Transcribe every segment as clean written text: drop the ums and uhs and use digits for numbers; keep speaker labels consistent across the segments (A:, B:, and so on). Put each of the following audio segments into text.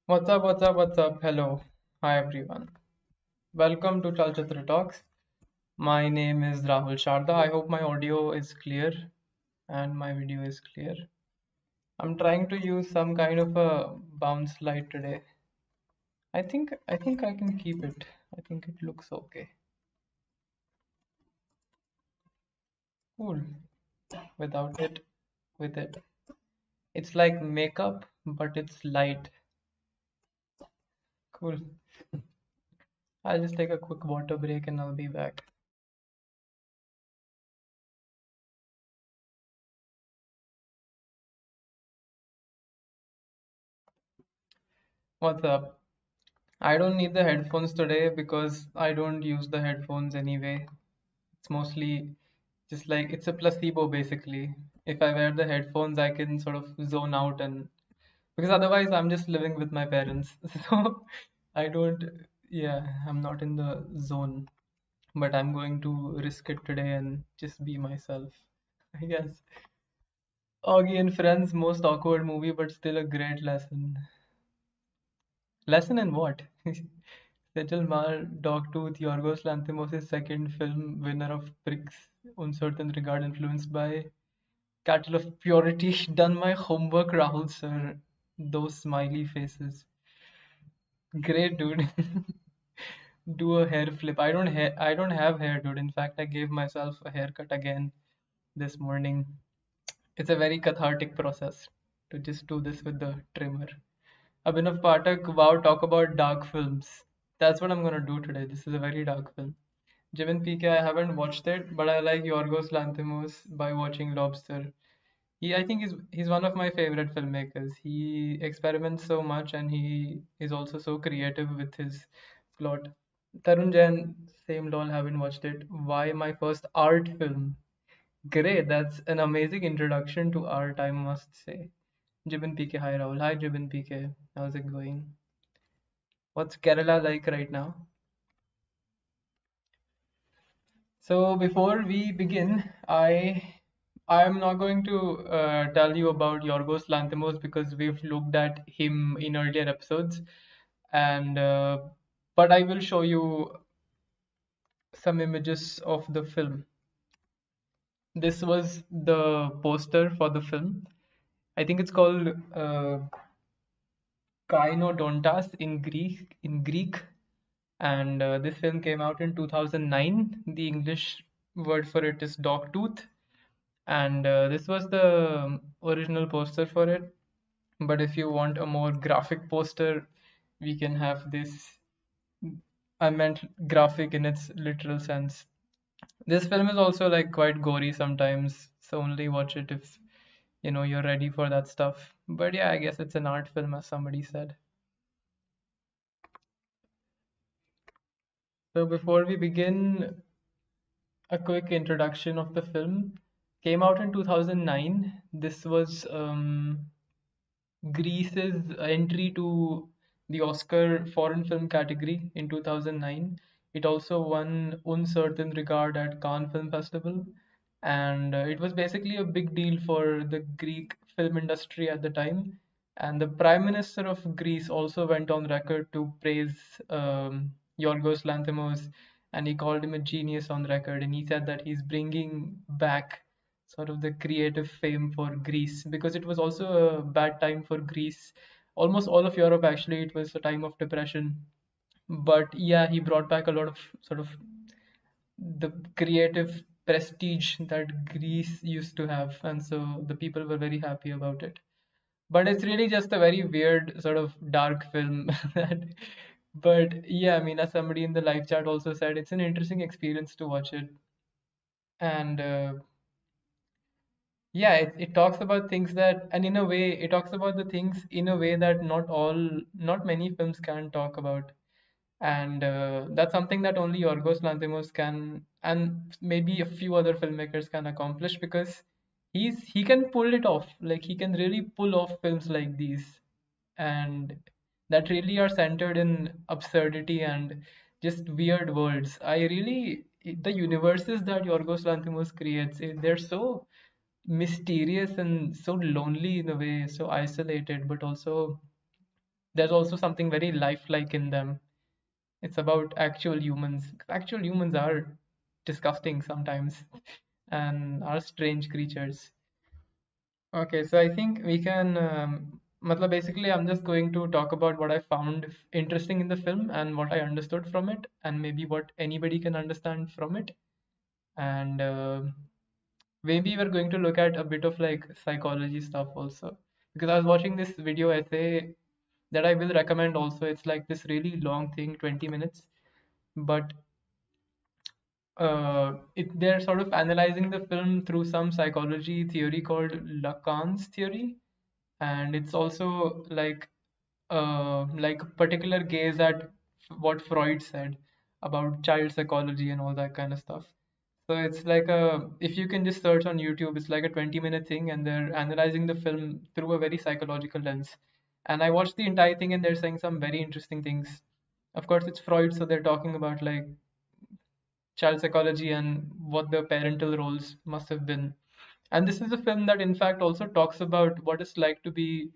A: What's up, what's up, what's up? Hello. Hi everyone. Welcome to Chalchitra Talks. My name is Rahul Sharda. I hope my audio is clear and my video is clear. I'm trying to use some kind of a bounce light today. I think I can keep it. I think it looks okay. Cool. Without it, with it. It's like makeup, but it's light. Cool. I'll just take a quick water break and I'll be back. What's up? I don't need the headphones today because I don't use the headphones anyway. It's mostly just like it's a placebo basically. If I wear the headphones, I can sort of zone out and because otherwise I'm just living with my parents. So I don't, yeah, I'm not in the zone. But I'm going to risk it today and just be myself. I guess. Augie and Friends, most awkward movie, but still a great lesson. Lesson in what? Dogtooth Yorgos Lanthimos' second film, winner of Prix Uncertain Regard, influenced by Cattle of Purity. Done my homework, Rahul sir. Those smiley faces. Great, dude. Do a hair flip. I don't have hair, dude. In fact, I gave myself a haircut again this morning. It's a very cathartic process to just do this with the trimmer. Abhinav Pathak, wow, talk about dark films. That's what I'm gonna do today. This is a very dark film. Jimin PK, I haven't watched it, but I like Yorgos Lanthimos by watching Lobster. I think he's one of my favorite filmmakers. He experiments so much, and he is also so creative with his plot. Tarun Jain, same lol, haven't watched it. Why my first art film? Great, that's an amazing introduction to art, I must say. Jibin PK, hi Rahul. Hi Jibin PK, how's it going? What's Kerala like right now? So before we begin, I'm not going to tell you about Yorgos Lanthimos because we've looked at him in earlier episodes, and but I will show you some images of the film. This was the poster for the film. I think it's called Kainodontas in Greek, and this film came out in 2009. The English word for it is Dogtooth, and this was the original poster for it. But if you want a more graphic poster, we can have this. I meant graphic in its literal sense. This film is also like quite gory sometimes, so only watch it if you're ready for that stuff. But yeah, I guess it's an art film, as somebody said. So before we begin, a quick introduction of the film. Came out in 2009. This was Greece's entry to the Oscar foreign film category in 2009. It also won Uncertain Regard at Cannes Film Festival, and it was basically a big deal for the Greek film industry at the time. And the Prime Minister of Greece also went on record to praise Yorgos Lanthimos, and he called him a genius on record. And he said that he's bringing back sort of the creative fame for Greece, because it was also a bad time for Greece. Almost all of Europe, actually, it was a time of depression. But yeah, he brought back a lot of sort of the creative prestige that Greece used to have, and so the people were very happy about it. But it's really just a very weird sort of dark film. that, but yeah, I mean, as somebody in the live chat also said, it's an interesting experience to watch it. And yeah, it talks about things that, and in a way, it talks about the things in a way that not many films can talk about. And that's something that only Yorgos Lanthimos can, and maybe a few other filmmakers can accomplish, because he can pull it off. Like he can really pull off films like these, and that really are centered in absurdity and just weird worlds. I really the universes that Yorgos Lanthimos creates, they're so mysterious and so lonely in a way, so isolated, but also there's also something very lifelike in them. It's about actual humans. Actual humans are disgusting sometimes and are strange creatures. Okay, so I think we can, matlab basically, I'm just going to talk about what I found interesting in the film and what I understood from it, and maybe what anybody can understand from it. And maybe we're going to look at a bit of like psychology stuff also. Because I was watching this video essay that I will recommend also. It's like this really long thing, 20 minutes, but they're sort of analyzing the film through some psychology theory called Lacan's theory, and it's also like a particular gaze at what Freud said about child psychology and all that kind of stuff. So it's like a, if you can just search on YouTube, it's like a 20-minute thing, and they're analyzing the film through a very psychological lens. And I watched the entire thing, and they're saying some very interesting things. Of course, it's Freud, so they're talking about like child psychology and what the parental roles must have been. And this is a film that, in fact, also talks about what it's like to be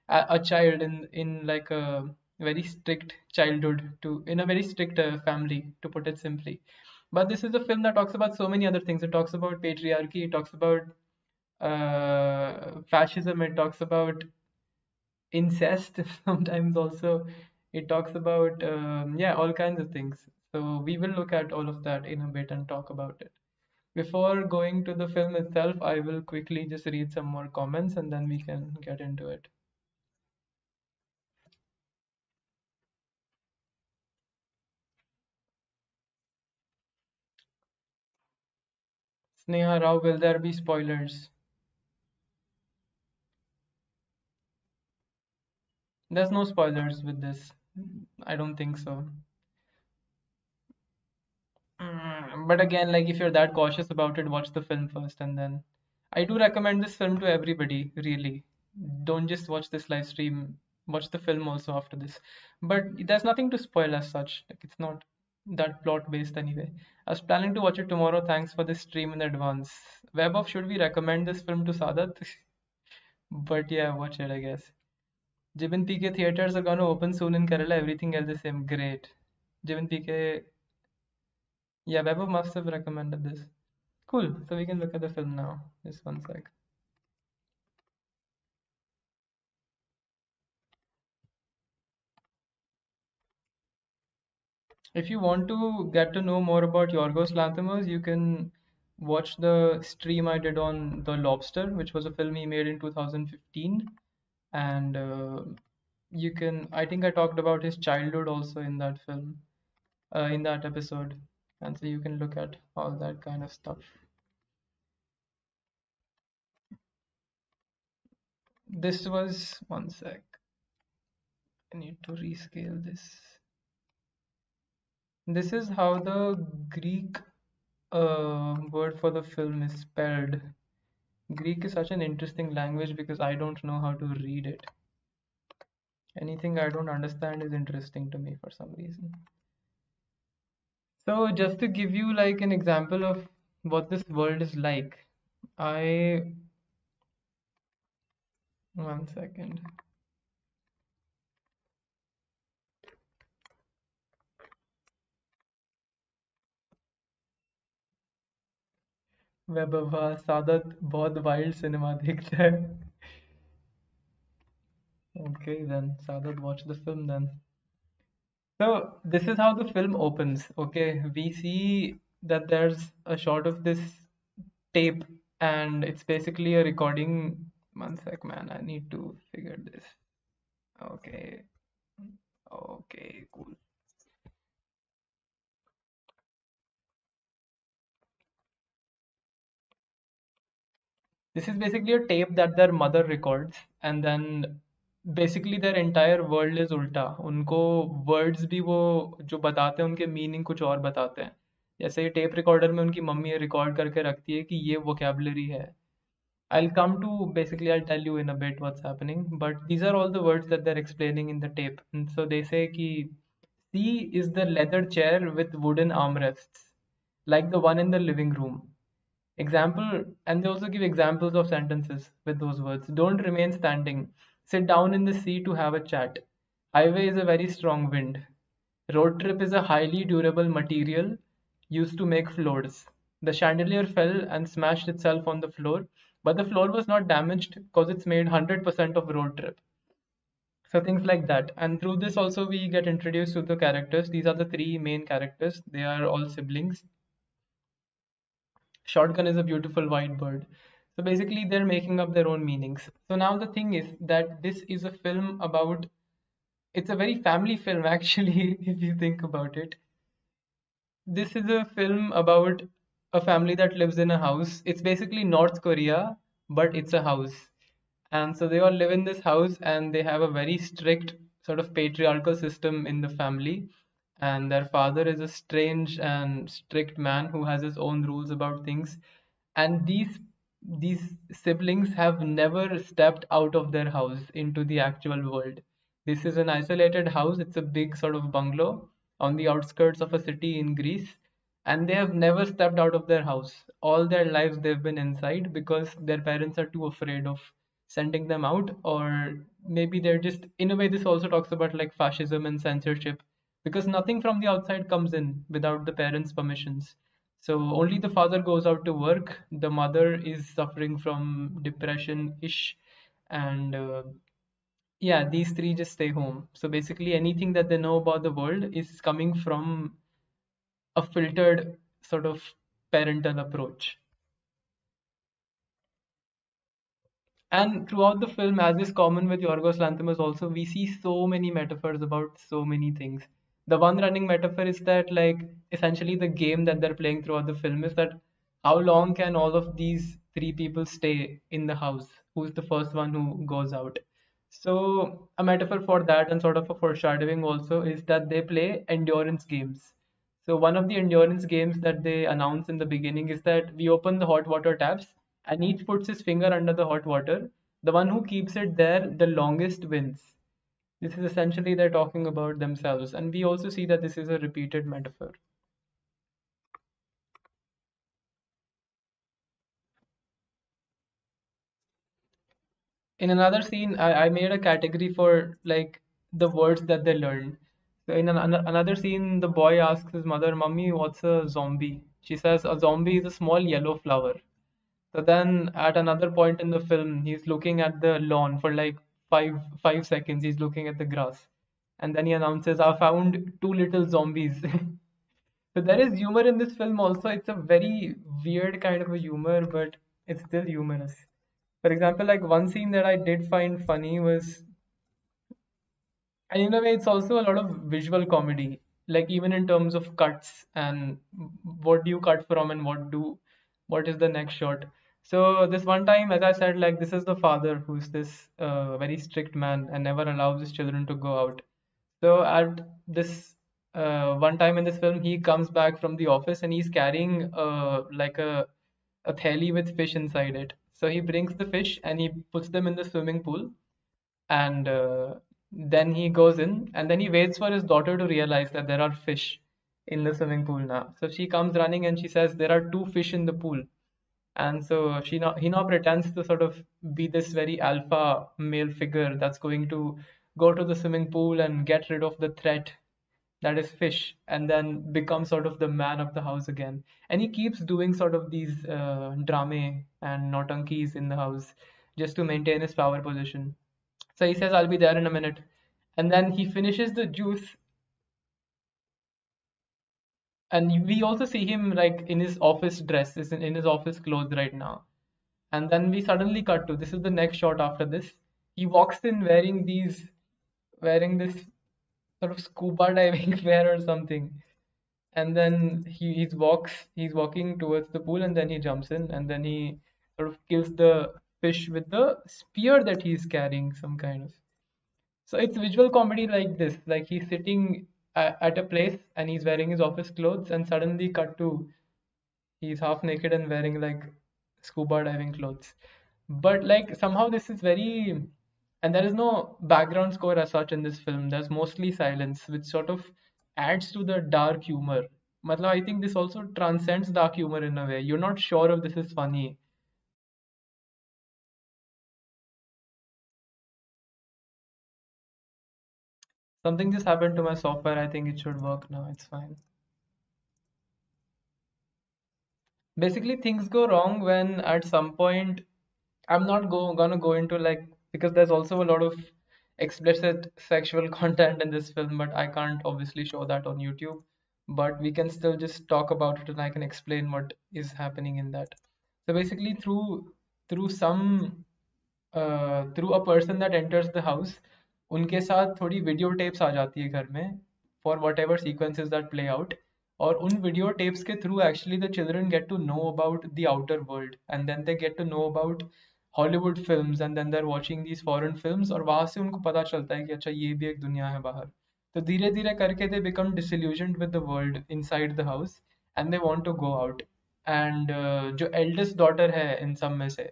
A: a child in like a very strict childhood, to in a very strict family, to put it simply. But this is a film that talks about so many other things. It talks about patriarchy. It talks about fascism. It talks about incest sometimes also. It talks about yeah, all kinds of things. So we will look at all of that in a bit and talk about it. Before going to the film itself, I will quickly just read some more comments and then we can get into it. Sneha Rao, will there be spoilers? There's no spoilers with this. I don't think so. But again, like if you're that cautious about it, watch the film first and then. I do recommend this film to everybody, really. Don't just watch this live stream, watch the film also after this. But there's nothing to spoil as such. Like it's not that plot based anyway. I was planning to watch it tomorrow. Thanks for this stream in advance. Web, should we recommend this film to Sadat? But yeah, watch it, I guess. Jibin PK theaters are gonna open soon in Kerala. Everything else the same. Great. Jibin PK, yeah, Web must have recommended this. Cool. So we can look at the film now. Just one sec. If you want to get to know more about Yorgos Lanthimos, you can watch the stream I did on The Lobster, which was a film he made in 2015. And you can, I think I talked about his childhood also in that film, in that episode. And so you can look at all that kind of stuff. This was, one sec, I need to rescale this. This is how the Greek word for the film is spelled. Greek is such an interesting language because I don't know how to read it. Anything I don't understand is interesting to me for some reason. So just to give you like an example of what this world is like, I one second. वैभव सादत बहुत wild cinema देखता है. Okay, then Sadat, watch the film then. So this is how the film opens. Okay, we see that there's a shot of this tape, and it's basically a recording. One sec, man. I need to figure this. Okay, okay, cool. This is basically a tape that their mother records, and then basically their entire world is उल्टा. उनको words भी वो जो बताते हैं उनके meaning कुछ और बताते हैं. जैसे ये tape recorder में उनकी मम्मी रिकॉर्ड करके रखती है कि ये vocabulary है. I'll come to basically I'll tell you in a bit what's happening, but these are all the words that they're explaining in the tape. And so they say कि C is the leather chair with wooden armrests, like the one in the living room. Example, and they also give examples of sentences with those words. Don't remain standing. Sit down in the sea to have a chat. Highway is a very strong wind. Road trip is a highly durable material used to make floors. The chandelier fell and smashed itself on the floor, but the floor was not damaged because it's made 100% of road trip. So things like that. And through this also we get introduced to the characters. These are the three main characters. They are all siblings. Shotgun is a beautiful white bird. So basically, they're making up their own meanings. So now the thing is that this is a film about, it's a very family film actually, if you think about it. This is a film about a family that lives in a house. It's basically North Korea, but it's a house. And so they all live in this house and they have a very strict sort of patriarchal system in the family. And their father is a strange and strict man who has his own rules about things. And these siblings have never stepped out of their house into the actual world. This is an isolated house. It's a big sort of bungalow on the outskirts of a city in Greece, and they have never stepped out of their house. All their lives they've been inside because their parents are too afraid of sending them out, or maybe they're just, in a way, this also talks about like fascism and censorship because nothing from the outside comes in without the parents' permissions. So only the father goes out to work. The mother is suffering from depression-ish, and yeah, these three just stay home. So basically, anything that they know about the world is coming from a filtered sort of parental approach. And throughout the film, as is common with Yorgos Lanthimos also, we see so many metaphors about so many things. The one running metaphor is that, like, essentially the game that they're playing throughout the film is that how long can all of these three people stay in the house? Who's the first one who goes out? So, a metaphor for that and sort of a foreshadowing also is that they play endurance games. So one of the endurance games that they announce in the beginning is that we open the hot water taps and each puts his finger under the hot water. The one who keeps it there the longest wins. This is essentially they're talking about themselves. And we also see that this is a repeated metaphor. In another scene, I made a category for like the words that they learned. So in another scene, the boy asks his mother, "Mummy, what's a zombie?" She says, "A zombie is a small yellow flower." So then at another point in the film, he's looking at the lawn for like five seconds. He's looking at the grass. And then he announces, "I found two little zombies." So there is humor in this film also. It's a very weird kind of a humor, but it's still humorous. For example, like one scene that I did find funny was, and in a way, it's also a lot of visual comedy, like even in terms of cuts and what do you cut from and what is the next shot. So this one time, as I said, like this is the father who's this very strict man and never allows his children to go out. So at this one time in this film, he comes back from the office and he's carrying like a theli with fish inside it. So he brings the fish and he puts them in the swimming pool, and then he goes in and then he waits for his daughter to realize that there are fish in the swimming pool now. So she comes running and she says there are two fish in the pool. And so he now pretends to sort of be this very alpha male figure that's going to go to the swimming pool and get rid of the threat that is fish, and then becomes sort of the man of the house again. And he keeps doing sort of these drame and nautankies in the house just to maintain his power position. So he says, I'll be there in a minute. And then he finishes the juice, and we also see him like in his office dress, is in his office clothes right now. And then we suddenly cut to, this is the next shot after this. He walks in wearing this sort of scuba diving wear or something. And then he's walking towards the pool, and then he jumps in, and then he sort of kills the fish with the spear that he's carrying, some kind of. So it's visual comedy like this, like he's sitting at a place and he's wearing his office clothes, and suddenly cut to he's half naked and wearing like scuba diving clothes. But like somehow this is very, and there is no background score as such in this film. There's mostly silence, which sort of adds to the dark humor. Matlab, I think this also transcends dark humor in a way. You're not sure if this is funny. Something just happened to my software. I think it should work now. It's fine. Basically, things go wrong when at some point I'm not gonna go into like, because there's also a lot of explicit sexual content in this film, but I can't obviously show that on YouTube. But we can still just talk about it, and I can explain what is happening in that. So basically, through some through a person that enters the house, उनके साथ थोड़ी video tapes आ जाती है घर में for whatever sequences that play out. और उन video tapes के through actually the children get to know about the outer world, and then they get to know about Hollywood films, and then they're watching these foreign films, और वहां से उनको पता चलता है कि अच्छा ये भी एक दुनिया है बाहर. तो धीरे धीरे करके they become disillusioned with the world inside the house, and they want to go out. And जो eldest daughter है इन सब में से,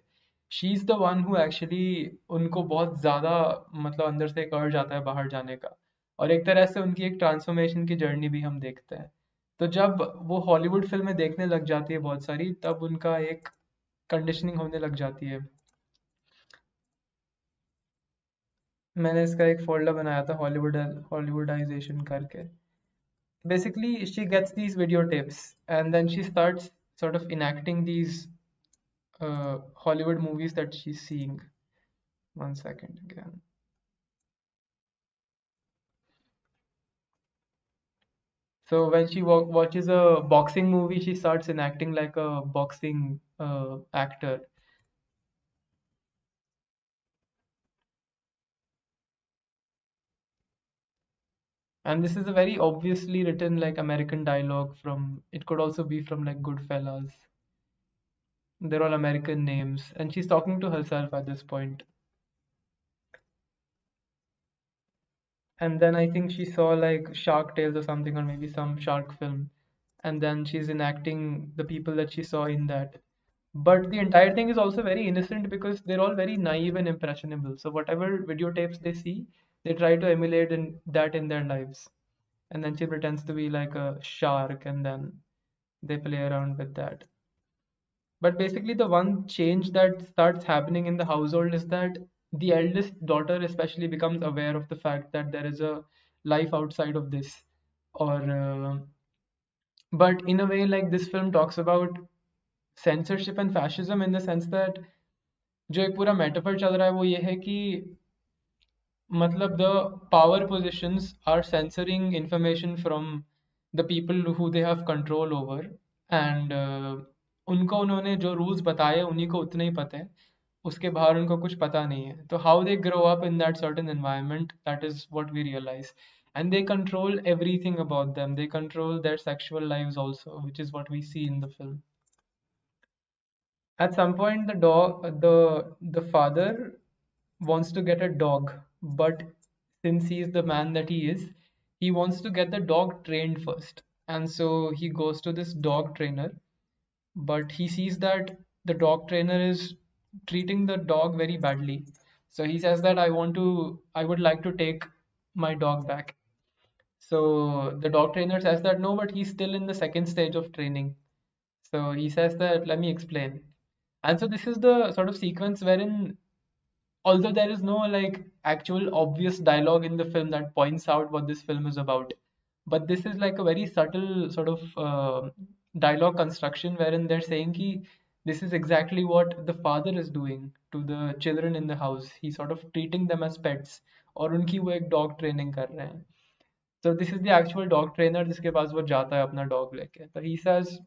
A: she is the one who actually, उनको बहुत ज्यादा मतलब अंदर से एक अर्ज आता है बाहर जाने का, और एक तरह से उनकी एक ट्रांसफॉर्मेशन की जर्नी भी हम देखते हैं. तो जब वो हॉलीवुड फिल्में देखने लग जाती है बहुत सारी, तब उनका एक कंडीशनिंग होने लग जाती है. मैंने इसका एक फोल्डर बनाया था, हॉलीवुडाइजेशन करके. Basically, she gets these videotapes, and then she starts sort of enacting these Hollywood movies that she's seeing. One second again. So when she watches a boxing movie, she starts enacting like a boxing actor. And this is a very obviously written like American dialogue from, it could also be from like Goodfellas. They're all American names. And she's talking to herself at this point. And then I think she saw like Shark Tales or something, or maybe some shark film. And then she's enacting the people that she saw in that. But the entire thing is also very innocent because they're all very naive and impressionable. So whatever videotapes they see, they try to emulate that in their lives. And then she pretends to be like a shark, and then they play around with that. But basically, the one change that starts happening in the household is that the eldest daughter especially becomes aware of the fact that there is a life outside of this. Or but in a way, like this film talks about censorship and fascism in the sense that जो एक पूरा metaphor चल रहा है वो ये है कि मतलब the power positions are censoring information from the people who they have control over, and उनको उन्होंने जो rules बताए उन्हीं को उतने ही पता है, उसके बाहर उनको कुछ पता नहीं है. तो how they grow up in that certain environment, that is what we realize. And they control everything about them. They control their sexual lives also, which is what we see in the film. At some point, the father wants to get a dog, but since he is the man that he is, he wants to get the dog trained first. And so he goes to this dog trainer, but he sees that the dog trainer is treating the dog very badly. So he says that I would like to take my dog back. So the dog trainer says that no, but he's still in the second stage of training. So he says that let me explain. And so this is the sort of sequence wherein, although there is no like actual obvious dialogue in the film that points out what this film is about, But this is like a very subtle sort of dialogue construction wherein they're saying ki this is exactly what the father is doing to the children in the house. He's sort of treating them as pets और उनकी वो एक dog training कर रहे हैं. So this is the actual dog trainer जिसके पास वो जाता है अपना dog लेके. So he says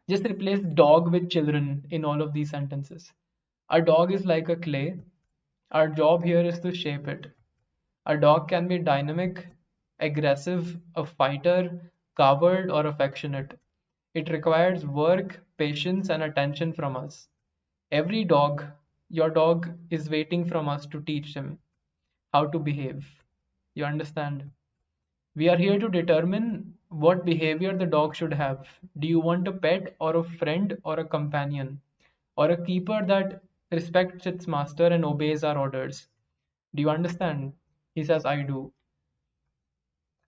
A: just replace dog with children in all of these sentences. A dog is like a clay. Our job here is to shape it. A dog can be dynamic, aggressive, a fighter, coward, or affectionate. It requires work, patience, and attention from us. Every dog, your dog, is waiting from us to teach him how to behave. You understand? We are here to determine what behavior the dog should have. Do you want a pet or a friend or a companion or a keeper that respects its master and obeys our orders? Do you understand? He says, I do.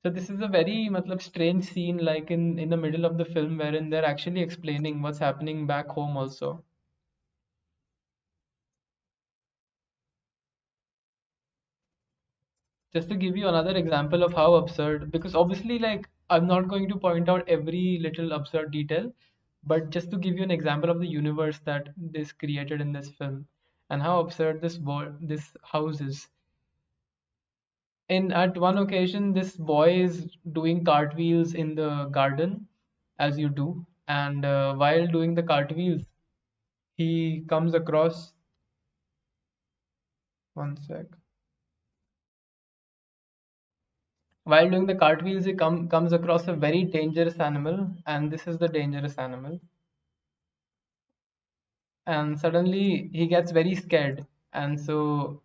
A: So this is a very strange scene like in the middle of the film wherein they're actually explaining what's happening back home also. Just to give you another example of how absurd, because obviously like I'm not going to point out every little absurd detail, but just to give you an example of the universe that is created in this film and how absurd this house is. In at one occasion, this boy is doing cartwheels in the garden, as you do, and while doing the cartwheels, he comes across one sec. While doing the cartwheels, he comes across a very dangerous animal, and this is the dangerous animal. And suddenly he gets very scared, and so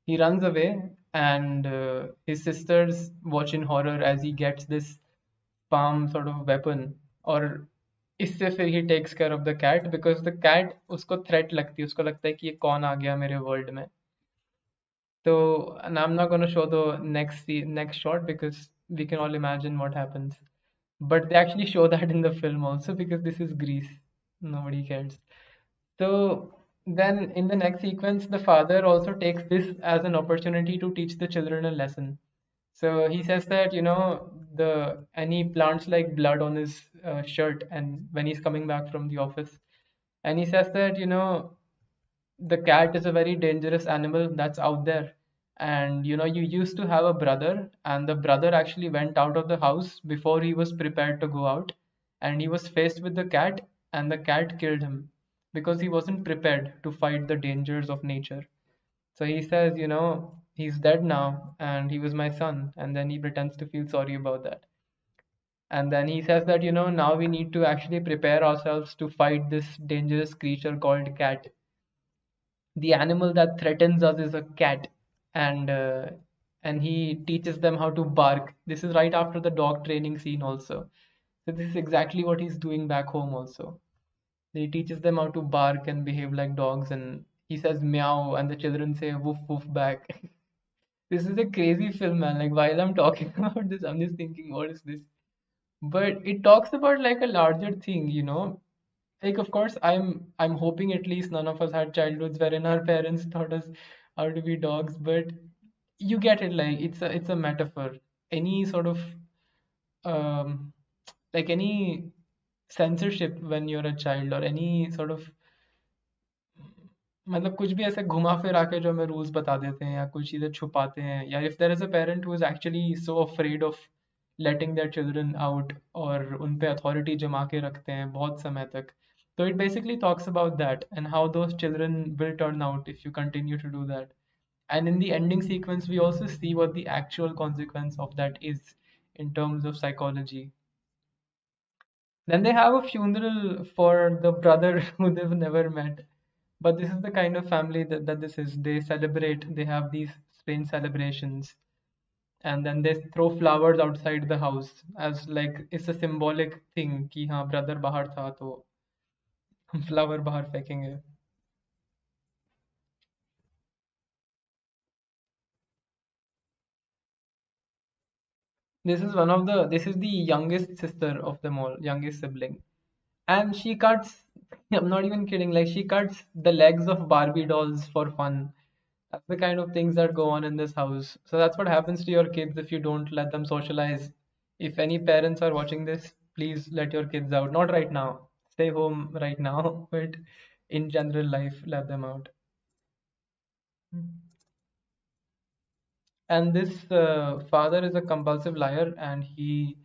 A: he runs away. And his sisters watch in horror as he gets this palm sort of weapon. और इससे फिर he takes care of the cat because the cat उसको threat लगती है, उसको लगता है कि ये कौन आ गया मेरे world में. So, and I'm not going to show the next shot because we can all imagine what happens. But they actually show that in the film also because this is Greece. Nobody cares. So then in the next sequence, the father also takes this as an opportunity to teach the children a lesson. So he says that, and he plants like blood on his shirt and when he's coming back from the office. And he says that, the cat is a very dangerous animal that's out there. And you used to have a brother, and the brother actually went out of the house before he was prepared to go out. And he was faced with the cat, and the cat killed him because he wasn't prepared to fight the dangers of nature. So he says, he's dead now, and he was my son. And then he pretends to feel sorry about that. And then he says that, now we need to actually prepare ourselves to fight this dangerous creature called cat. The animal that threatens us is a cat, and he teaches them how to bark. This is right after the dog training scene also. So this is exactly what he's doing back home also. He teaches them how to bark and behave like dogs, and he says meow, and the children say woof woof back. This is a crazy film, man. Like while I'm talking about this, I'm just thinking, what is this? But it talks about like a larger thing, like of course I'm hoping at least none of us had childhoods wherein our parents taught us how to be dogs, but you get it, like it's a metaphor. Any sort of um like any censorship when you're a child or any sort of मतलब कुछ भी ऐसे घुमा फिरा के जो हमें rules बता देते हैं या कुछ चीजें छुपाते हैं या if there is a parent who is actually so afraid of letting their children out और उन पे authority जमा के रखते हैं बहुत समय तक. So it basically talks about that and how those children will turn out if you continue to do that. And in the ending sequence, we also see what the actual consequence of that is in terms of psychology. Then they have a funeral for the brother who they've never met. But this is the kind of family that this is. They celebrate, they have these strange celebrations. And then they throw flowers outside the house as like it's a symbolic thing कि हाँ brother बाहर था तो हम flower बाहर फेंकेंगे. This is the youngest sister of them all, youngest sibling. And she cuts, I'm not even kidding, like she cuts the legs of Barbie dolls for fun. That's the kind of things that go on in this house. So that's what happens to your kids if you don't let them socialize. If any parents are watching this, please let your kids out. Not right now. Stay home right now, but in general life, let them out. And this father is a compulsive liar, and he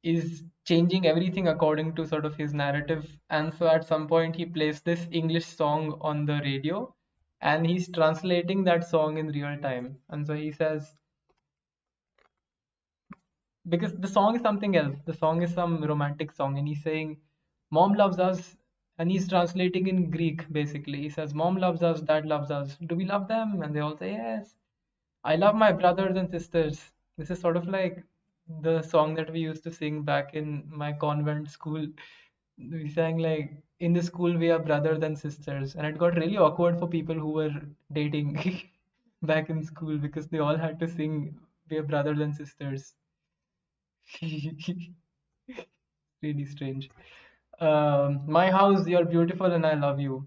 A: is changing everything according to sort of his narrative. And so at some point, he plays this English song on the radio, and he's translating that song in real time. And so he says, because the song is something else. The song is some romantic song, and he's saying, "Mom loves us," and he's translating in Greek basically. He says, "Mom loves us, Dad loves us. Do we love them?" And they all say, "Yes. I love my brothers and sisters." This is sort of like the song that we used to sing back in my convent school. We sang like, "In the school we are brothers and sisters," and it got really awkward for people who were dating back in school because they all had to sing, "We are brothers and sisters." Really strange. My house, you're beautiful and I love you,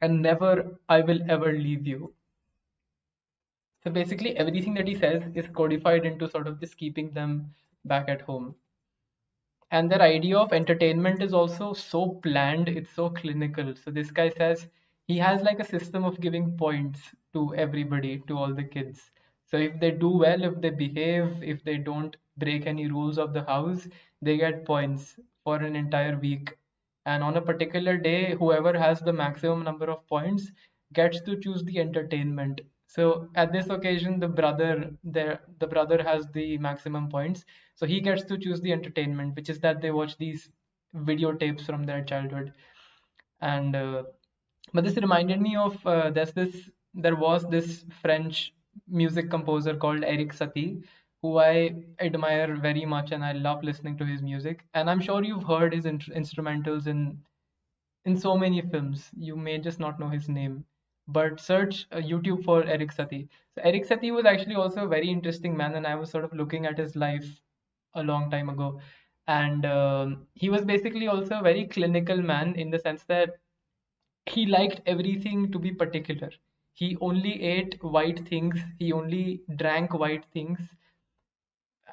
A: and never I will ever leave you. So basically, everything that he says is codified into sort of just keeping them back at home. And their idea of entertainment is also so bland, it's so clinical. So this guy says he has like a system of giving points to everybody, to all the kids. So if they do well, if they behave, if they don't break any rules of the house, they get points for an entire week. And on a particular day, whoever has the maximum number of points gets to choose the entertainment. So at this occasion, the brother has the maximum points, so he gets to choose the entertainment, which is that they watch these videotapes from their childhood. And but this reminded me of there was this French music composer called Eric Satie, who I admire very much, and I love listening to his music. And I'm sure you've heard his instrumentals in so many films. You may just not know his name, but search YouTube for Eric Satie. So Eric Satie was actually also a very interesting man, and I was sort of looking at his life a long time ago. And he was basically also a very clinical man in the sense that he liked everything to be particular. He only ate white things, he only drank white things.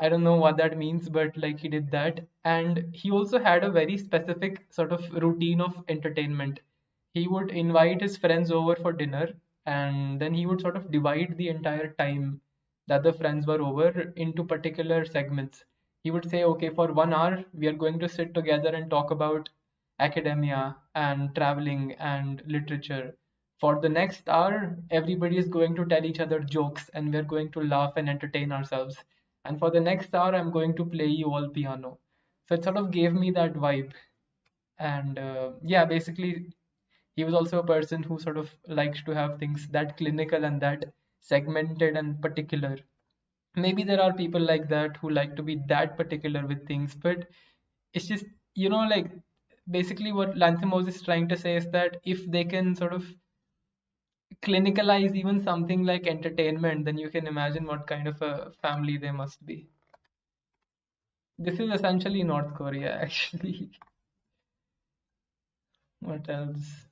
A: I don't know what that means, but like he did that. And he also had a very specific sort of routine of entertainment. He would invite his friends over for dinner, and then he would sort of divide the entire time that the friends were over into particular segments. He would say, okay, for 1 hour, we are going to sit together and talk about academia and traveling and literature. For the next hour, everybody is going to tell each other jokes and we're going to laugh and entertain ourselves. And for the next hour, I'm going to play you all piano. So it sort of gave me that vibe. And yeah, basically, he was also a person who sort of likes to have things that clinical and that segmented and particular. Maybe there are people like that who like to be that particular with things, but it's just, like basically what Lanthimos is trying to say is that if they can sort of clinicalize even something like entertainment, then you can imagine what kind of a family they must be. This is essentially North Korea, actually. What else?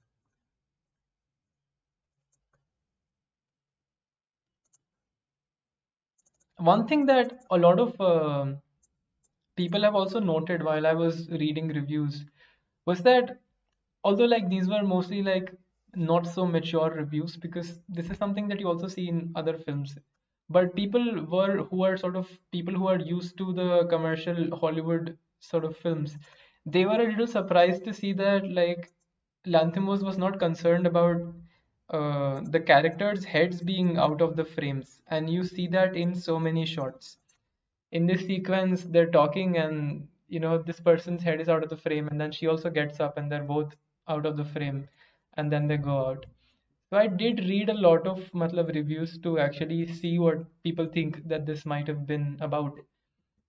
A: One thing that a lot of people have also noted while I was reading reviews was that although like these were mostly like not so mature reviews, because this is something that you also see in other films, but people were who are sort of people who are used to the commercial Hollywood sort of films, they were a little surprised to see that like Lanthimos was not concerned about the characters' heads being out of the frames, and you see that in so many shots. In this sequence, they're talking, and this person's head is out of the frame, and then she also gets up, and they're both out of the frame, and then they go out. So I did read a lot of matlab reviews to actually see what people think that this might have been about.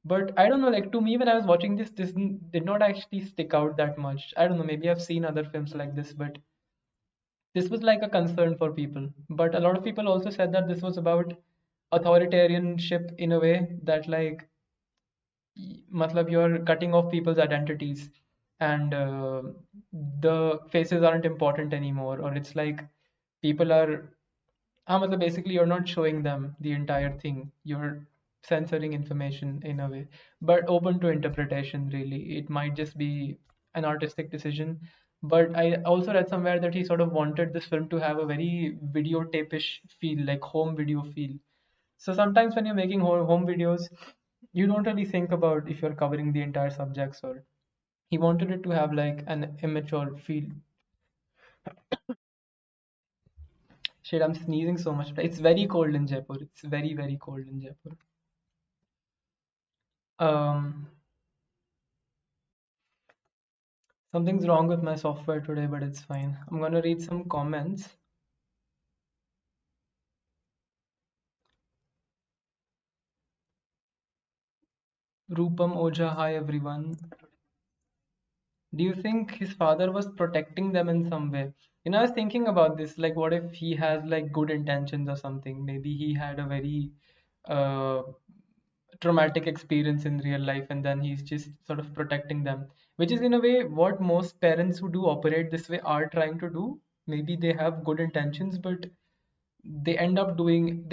A: But I don't know, like to me, when I was watching this, did not actually stick out that much. I don't know, maybe I've seen other films like this, but this was like a concern for people. But a lot of people also said that this was about authoritarianship in a way that like matlab you're cutting off people's identities, and the faces aren't important anymore, or it's like people are matlab basically you're not showing them the entire thing. You're censoring information in a way, but open to interpretation. Really, it might just be an artistic decision. But I also read somewhere that he sort of wanted this film to have a very videotape-ish feel, like home video feel. So sometimes when you're making home videos, you don't really think about if you're covering the entire subjects, or he wanted it to have like an immature feel. Shit, I'm sneezing so much. It's very cold in Jaipur. It's very, very cold in Jaipur. Um, Something's wrong with my software today, but it's fine. I'm gonna read some comments. Rupam Oja, hi everyone. Do you think his father was protecting them in some way? I was thinking about this, like what if he has like good intentions or something? Maybe he had a very uh, traumatic experience in real life and then he's just sort of protecting them, which is in a way what most parents who do operate this way are trying to do. Maybe they have good intentions, but they end up doing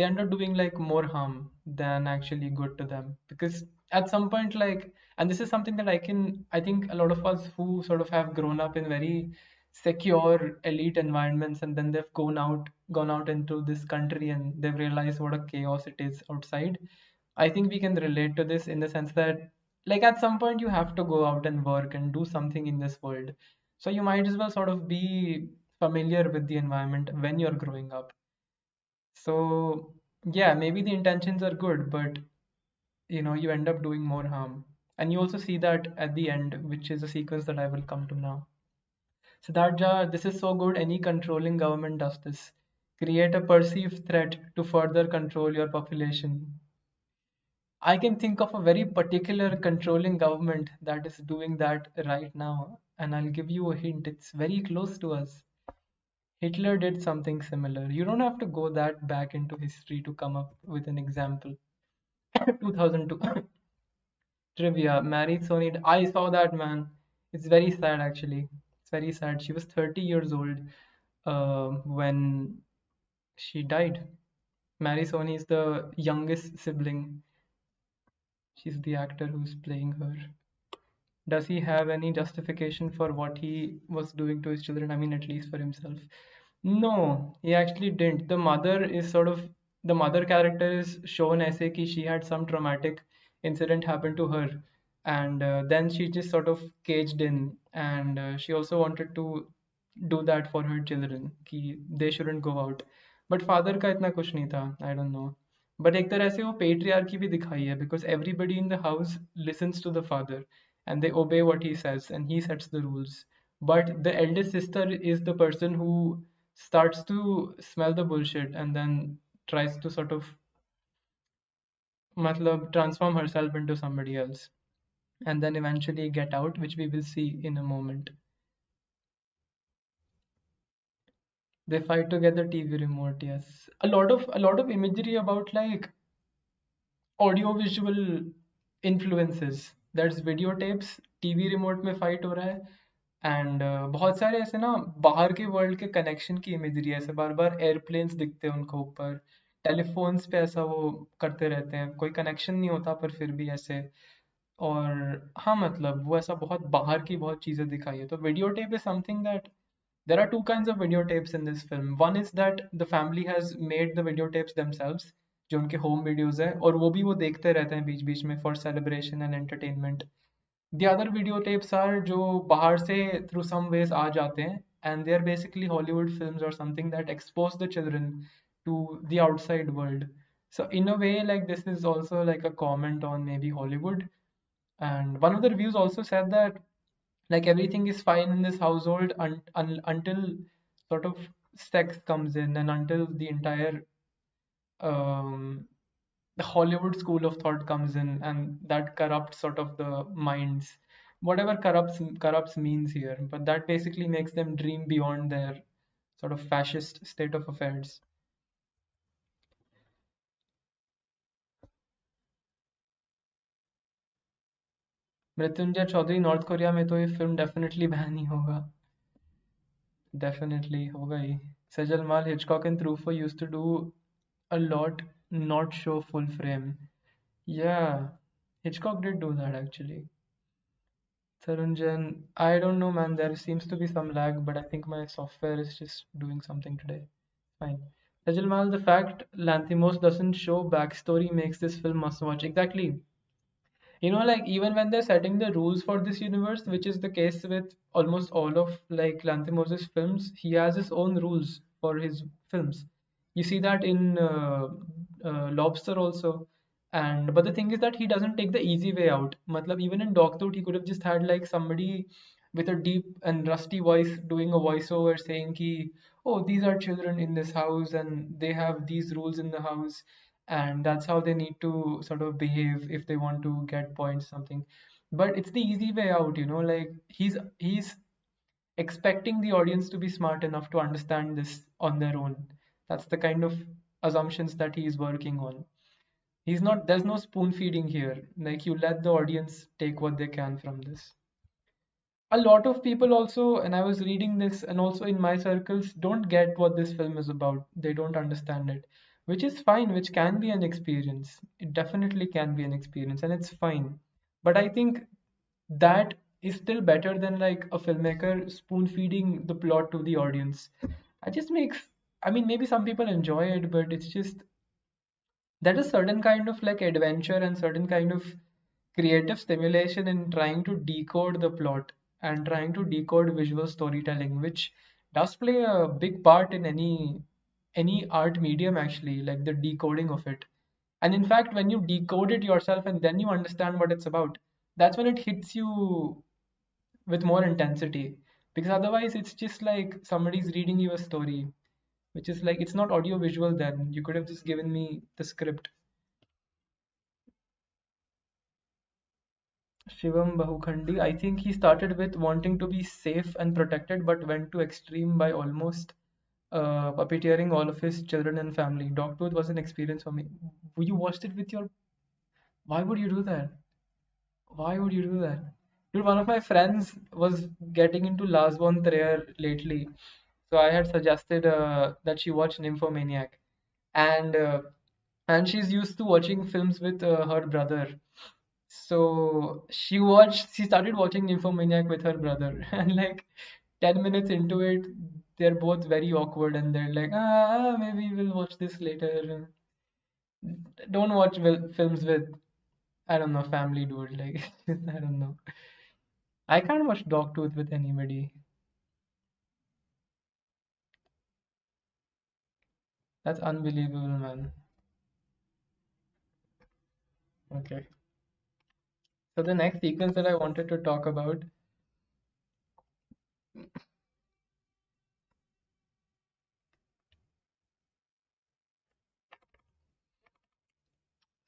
A: like more harm than actually good to them, because at some point, like, and this is something that I think a lot of us who sort of have grown up in very secure elite environments, and then they've gone out into this country and they've realized what a chaos it is outside. I think we can relate to this in the sense that, like, at some point you have to go out and work and do something in this world, so you might as well sort of be familiar with the environment when you're growing up. So, yeah, maybe the intentions are good, but you end up doing more harm. And you also see that at the end, which is a sequence that I will come to now. Siddhartha, this is so good. Any controlling government does this. Create a perceived threat to further control your population. I can think of a very particular controlling government that is doing that right now, and I'll give you a hint. It's very close to us. Hitler did something similar. You don't have to go that back into history to come up with an example. 2002 trivia. Married Sony. I saw that, man. It's very sad, actually. It's very sad. She was 30 years old when she died. Mary Sony is the youngest sibling. She's the actor who's playing her. Does he have any justification for what he was doing to his children? I mean, at least for himself. No, he actually didn't. The mother character is shown as कि she had some traumatic incident happen to her, and then she just sort of caged in, and she also wanted to do that for her children कि they shouldn't go out. But father का इतना कुछ नहीं था. I don't know. But एक तरह से वो patriarchy भी दिखाई है, because everybody in the house listens to the father and they obey what he says and he sets the rules. But the eldest sister is the person who starts to smell the bullshit and then tries to sort of matlab transform herself into somebody else and then eventually get out, which we will see in a moment. They fight together, TV remote, yes. A lot of imagery about like audio visual influences. That's videotapes, TV remote में fight हो रहा है, and बहुत सारे ऐसे ना बाहर के वर्ल्ड के कनेक्शन की इमेजरी है, ऐसे बार बार एयरप्लेन्स दिखते हैं उनको ऊपर, टेलीफोन्स पे ऐसा वो करते रहते हैं, कोई कनेक्शन नहीं होता पर फिर भी ऐसे। और हाँ, मतलब वो ऐसा बहुत बाहर की बहुत चीजें दिखाई है। तो video tape is something that there are two kinds of videotapes in this film. One is that the family has made the videotapes themselves, जो उनके home videos है, और वो भी वो देखते रहते हैं बीच बीच में for celebration and entertainment. The other videotapes are जो बाहर से through some ways आ जाते हैं, and they are basically Hollywood films or something that expose the children to the outside world. So in a way, like, this is also like a comment on maybe Hollywood. And one of the reviews also said that like everything is fine in this household until sort of sex comes in, and until the entire um, the Hollywood school of thought comes in, and that corrupts sort of the minds. Whatever corrupts means here, but that basically makes them dream beyond their sort of fascist state of affairs. Mrityunjay Chaudhary, North Korea में तो ये film definitely ban ही होगा, definitely होगा ही. सजल माल, Hitchcock and Truffaut used to do a lot not show full frame. Yeah, Hitchcock did do that actually. Sarunjan, I don't know, man. There seems to be some lag, but I think my software is just doing something today. Fine. Tajilmal, the fact Lanthimos doesn't show backstory makes this film must watch. Exactly. Like even when they're setting the rules for this universe, which is the case with almost all of like Lanthimos's films, he has his own rules for his films. You see that in Lobster also. And but the thing is that he doesn't take the easy way out. Matlab, even in Dogtooth, he could have just had like somebody with a deep and rusty voice doing a voiceover saying ki, oh, these are children in this house and they have these rules in the house and that's how they need to sort of behave if they want to get points something. But it's the easy way out, like he's expecting the audience to be smart enough to understand this on their own. That's the kind of assumptions that he is working on. He's not There's no spoon feeding here. Like you let the audience take what they can from this. A lot of people also, and I was reading this, and also in my circles, don't get what this film is about. They don't understand it, which is fine, which can be an experience. It definitely can be an experience, and it's fine. But I think that is still better than like a filmmaker spoon feeding the plot to the audience. It just makes, I mean, maybe some people enjoy it, but it's just that is certain kind of like adventure and certain kind of creative stimulation in trying to decode the plot and trying to decode visual storytelling, which does play a big part in any art medium actually, like the decoding of it. And in fact, when you decode it yourself and then you understand what it's about, that's when it hits you with more intensity. Because otherwise it's just like somebody's reading you a story, which is like it's not audio visual then. You could have just given me the script. Shivam Bahukhandi, I think he started with wanting to be safe and protected, but went to extreme by almost puppeteering all of his children and family. Dogtooth was an experience for me. You watched it with your. Why would you do that? Why would you do that? Dude, one of my friends was getting into Lars von Trier lately, so I had suggested that she watch Nymphomaniac, and uh, and she's used to watching films with her brother. So she started watching Nymphomaniac with her brother, and like 10 minutes into it, they're both very awkward, and they're like, maybe we'll watch this later. Don't watch films with, I don't know, family dude. Like, I don't know. I can't watch Dogtooth with anybody. That's unbelievable, man. Okay. So the next sequence that I wanted to talk about.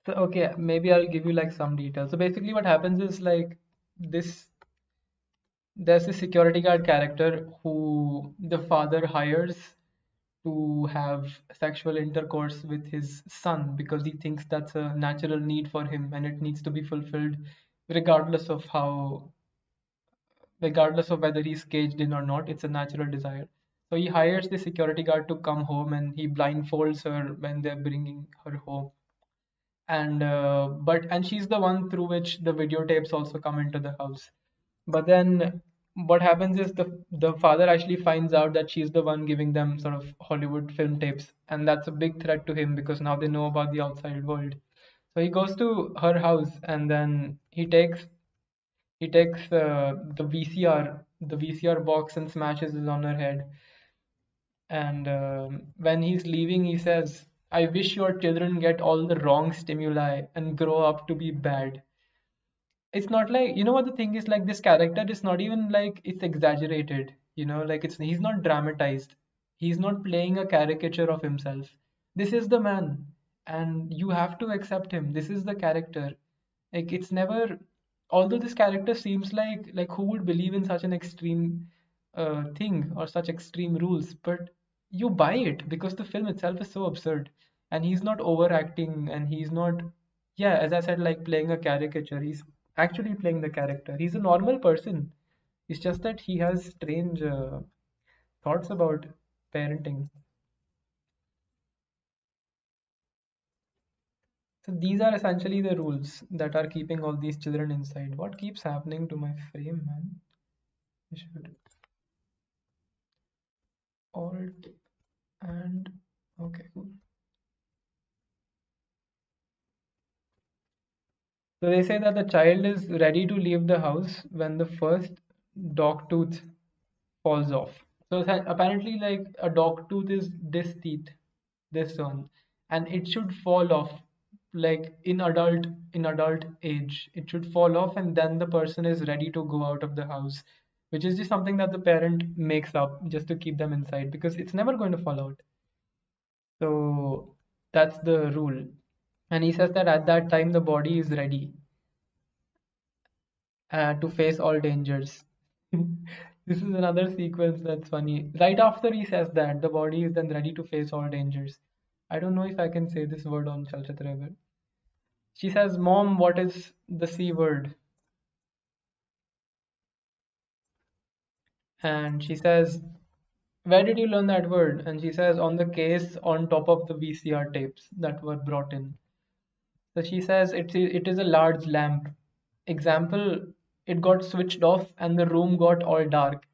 A: So okay, maybe I'll give you like some details. So basically, what happens is like this there's a security guard character who the father hires to have sexual intercourse with his son because he thinks that's a natural need for him and it needs to be fulfilled regardless of how regardless of whether he's caged in or not. It's a natural desire. So he hires the security guard to come home and he blindfolds her when they're bringing her home. And she's the one through which the videotapes also come into the house. But then what happens is the father actually finds out that she's the one giving them sort of Hollywood film tapes, and that's a big threat to him because now they know about the outside world. So he goes to her house and then he takes the VCR box and smashes it on her head. And when he's leaving, he says, "I wish your children get all the wrong stimuli and grow up to be bad." It's not like, what the thing is, like this character is not even like it's exaggerated, like he's not dramatized. He's not playing a caricature of himself. This is the man, and you have to accept him. This is the character. Like it's never, although this character seems like who would believe in such an extreme thing or such extreme rules, but you buy it because the film itself is so absurd, and he's not overacting, and he's not, yeah, as I said, like playing a caricature. He's actually playing the character. He's a normal person. It's just that he has strange thoughts about parenting. So these are essentially the rules that are keeping all these children inside. What keeps happening to my frame, man? I should alt and okay, cool. So they say that the child is ready to leave the house when the first dog tooth falls off. So apparently, like a dog tooth is this teeth, this one, and it should fall off, like in adult age. It should fall off, and then the person is ready to go out of the house, which is just something that the parent makes up just to keep them inside because it's never going to fall out. So that's the rule. And he says that at that time the body is ready to face all dangers. This is another sequence that's funny. Right after he says that, the body is then ready to face all dangers. I don't know if I can say this word on Chalchitra, but she says, "Mom, what is the C word?" And she says, "Where did you learn that word?" And she says, "On the case on top of the VCR tapes that were brought in." So she says, it is a large lamp. Example, it got switched off and the room got all dark.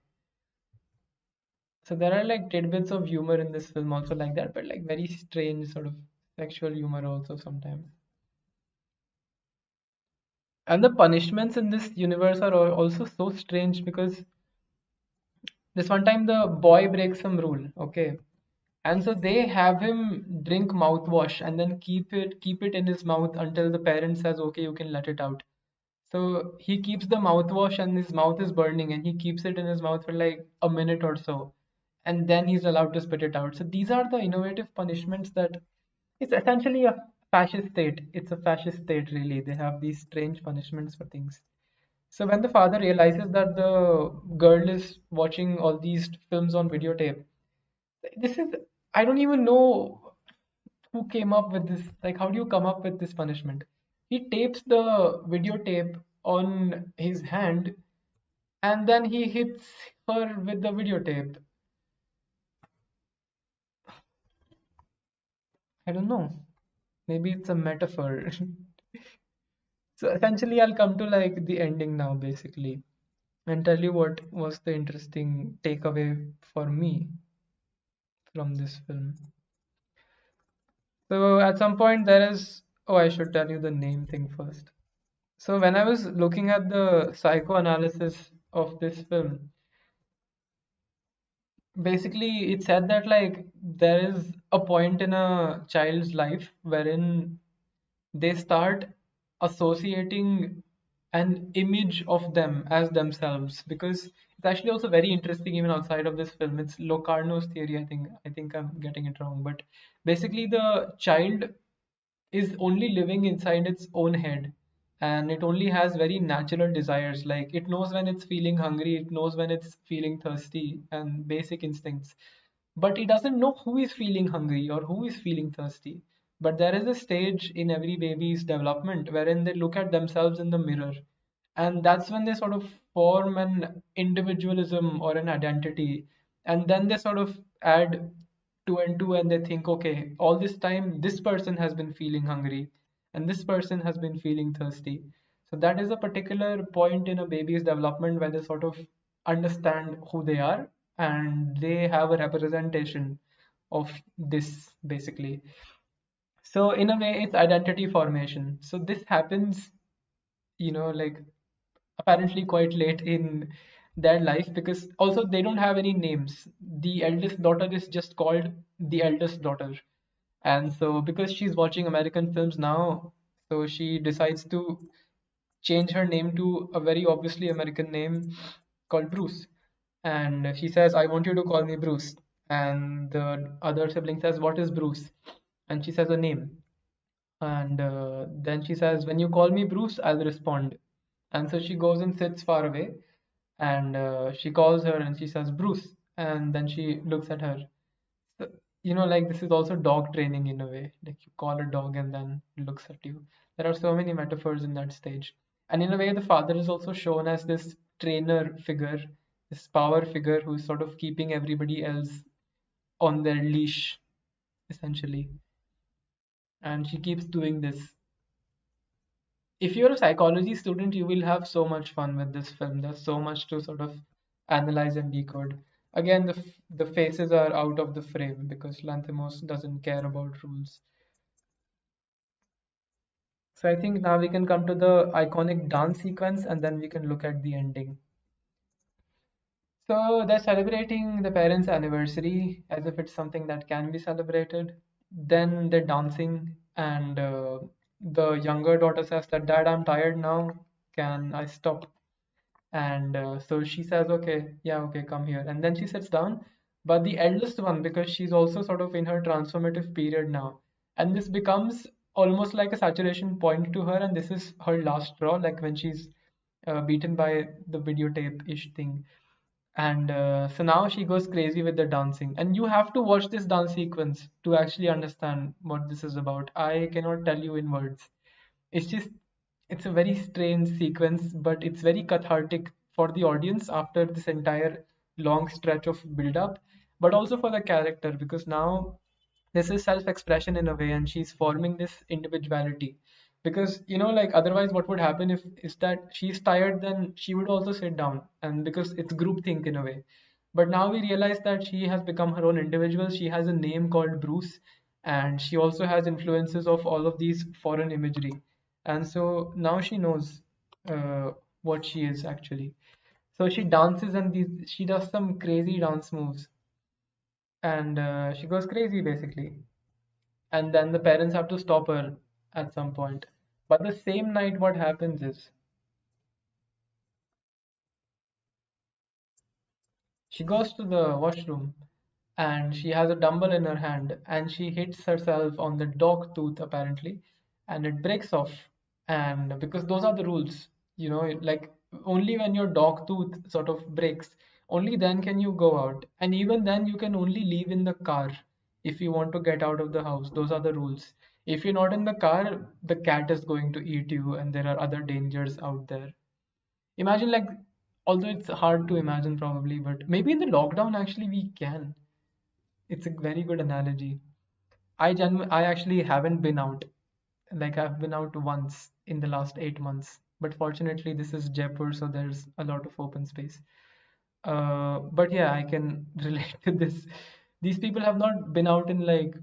A: So there are like tidbits of humor in this film also like that, but like very strange sort of sexual humor also sometimes. And the punishments in this universe are also so strange because this one time the boy breaks some rule, okay? And so they have him drink mouthwash and then keep it in his mouth until the parent says, okay, you can let it out. So he keeps the mouthwash and his mouth is burning and he keeps it in his mouth for like a minute or so. And then he's allowed to spit it out. So these are the innovative punishments that it's essentially a fascist state. It's a fascist state, really. They have these strange punishments for things. So when the father realizes that the girl is watching all these films on videotape, this is, I don't even know who came up with this. Like, how do you come up with this punishment? He tapes the videotape on his hand and then he hits her with the videotape. I don't know. Maybe it's a metaphor. So essentially, I'll come to like the ending now, basically, and tell you what was the interesting takeaway for me from this film. So at some point there is, oh, I should tell you the name thing first. So when I was looking at the psychoanalysis of this film, basically it said that like there is a point in a child's life wherein they start associating an image of them as themselves because it's actually also very interesting even outside of this film. It's Locarno's theory, I think I'm getting it wrong, but basically the child is only living inside its own head and it only has very natural desires, like it knows when it's feeling hungry, it knows when it's feeling thirsty and basic instincts, but it doesn't know who is feeling hungry or who is feeling thirsty. But there is a stage in every baby's development wherein they look at themselves in the mirror, and that's when they sort of form an individualism or an identity, and then they sort of add two and two and they think, okay, all this time this person has been feeling hungry and this person has been feeling thirsty. So that is a particular point in a baby's development where they sort of understand who they are and they have a representation of this basically. So in a way it's identity formation. So this happens, like apparently quite late in their life because also they don't have any names. The eldest daughter is just called the eldest daughter. And so because she's watching American films now, so she decides to change her name to a very obviously American name called Bruce. And she says, I want you to call me Bruce. And the other sibling says, what is Bruce? And she says a name. And then she says, when you call me Bruce, I'll respond. And so she goes and sits far away and she calls her and she says, Bruce. And then she looks at her. So, like this is also dog training in a way. Like you call a dog and then it looks at you. There are so many metaphors in that stage. And in a way, the father is also shown as this trainer figure, this power figure who's sort of keeping everybody else on their leash, essentially. And she keeps doing this. if you're a psychology student, you will have so much fun with this film. There's so much to sort of analyze and decode. Again, the faces are out of the frame because Lanthimos doesn't care about rules. So I think now we can come to the iconic dance sequence and then we can look at the ending. So they're celebrating the parents' anniversary as if it's something that can be celebrated. Then they're dancing, and the younger daughter says that, Dad, I'm tired now. Can I stop? And so she says, okay, yeah, okay, come here. And then she sits down. But the eldest one, because she's also sort of in her transformative period now, and this becomes almost like a saturation point to her, and this is her last straw, like when she's beaten by the videotape-ish thing. And so now she goes crazy with the dancing. And you have to watch this dance sequence to actually understand what this is about. I cannot tell you in words. It's just, it's a very strange sequence, but it's very cathartic for the audience after this entire long stretch of build up, but also for the character because now this is self-expression in a way, and she's forming this individuality. Because like otherwise, what would happen if is that she's tired, then she would also sit down, and because it's groupthink in a way. But now we realize that she has become her own individual. She has a name called Bruce, and she also has influences of all of these foreign imagery. And so now she knows what she is actually. So she dances, and she does some crazy dance moves, and she goes crazy basically. And then the parents have to stop her at some point. But the same night, what happens is she goes to the washroom and she has a dumbbell in her hand and she hits herself on the dog tooth apparently, and it breaks off. And because those are the rules, like only when your dog tooth sort of breaks, only then can you go out. And even then, you can only leave in the car if you want to get out of the house. Those are the rules. If you're not in the car, the cat is going to eat you, and there are other dangers out there. Imagine, like, although it's hard to imagine probably, but maybe in the lockdown actually we can. It's a very good analogy. I actually haven't been out. Like I've been out once in the last 8 months, but fortunately this is Jaipur, so there's a lot of open space. But yeah, I can relate to this. These people have not been out in like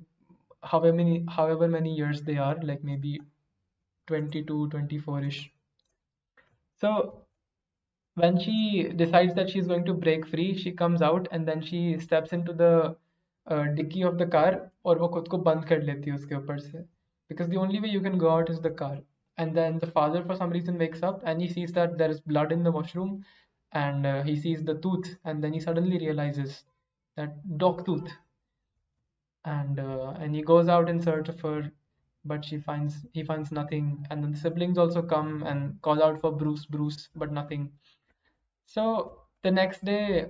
A: however many years they are, like maybe 22, 24-ish. So when she decides that she's going to break free, she comes out and then she steps into the dicky of the car और वो खुद को बंद कर लेती है उसके ऊपर से, because the only way you can go out is the car. And then the father for some reason wakes up and he sees that there is blood in the washroom, and he sees the tooth, and then he suddenly realizes that dog tooth, and he goes out in search of her, but he finds nothing. And then the siblings also come and call out for Bruce, Bruce, but nothing. So the next day,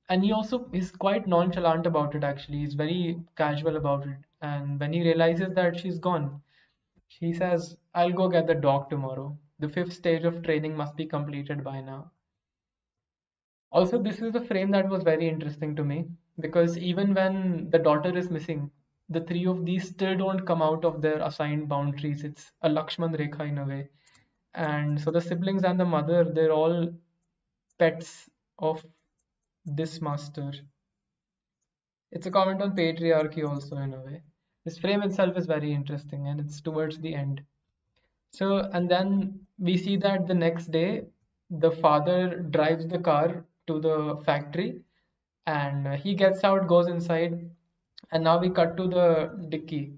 A: and he also is quite nonchalant about it actually. He's very casual about it. And when he realizes that she's gone, he says, I'll go get the dog tomorrow. The fifth stage of training must be completed by now. Also, this is the frame that was very interesting to me because even when the daughter is missing, the three of these still don't come out of their assigned boundaries. It's a Lakshman Rekha in a way. And so the siblings and the mother, they're all pets of this master. It's a comment on patriarchy also in a way. This frame itself is very interesting and it's towards the end. So, and then we see that the next day, the father drives the car to the factory, and he gets out, goes inside, and now we cut to the dicky,